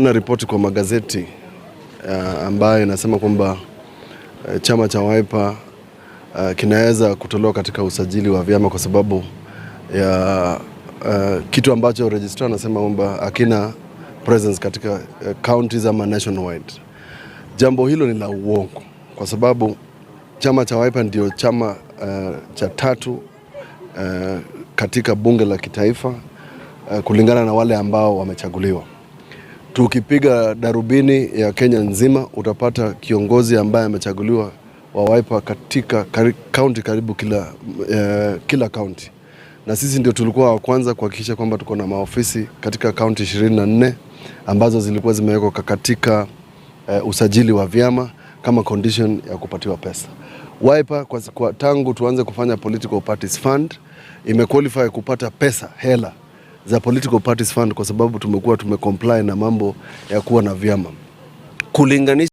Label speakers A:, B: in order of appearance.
A: Tumeona ripoti kwa magazeti ambayo inasema kwamba chama cha Wiper kinaweza kutolewa katika usajili wa vyama kwa sababu ya kitu ambacho registrar anasema kwamba hakina presence katika counties ama nationwide. Jambo hilo ni la uongo kwa sababu chama cha Wiper ndio chama cha tatu katika bunge la kitaifa kulingana na wale ambao wamechaguliwa. Tukipiga darubini ya Kenya nzima utapata kiongozi ambaye amechaguliwa wa Wiper katika county karibu kila county. Na sisi ndio tulikuwa wa kwanza kuhakikisha kwamba tuko na maofisi katika county 24 ambazo zilikuwa zimewekwa katika usajili wa vyama kama condition ya kupatiwa pesa. Wiper kwa tangu tuanze kufanya political parties fund imequalify kupata pesa hela za political parties fund kwa sababu tumekuwa tumecomply na mambo ya kuwa na vyama. Kulinganisha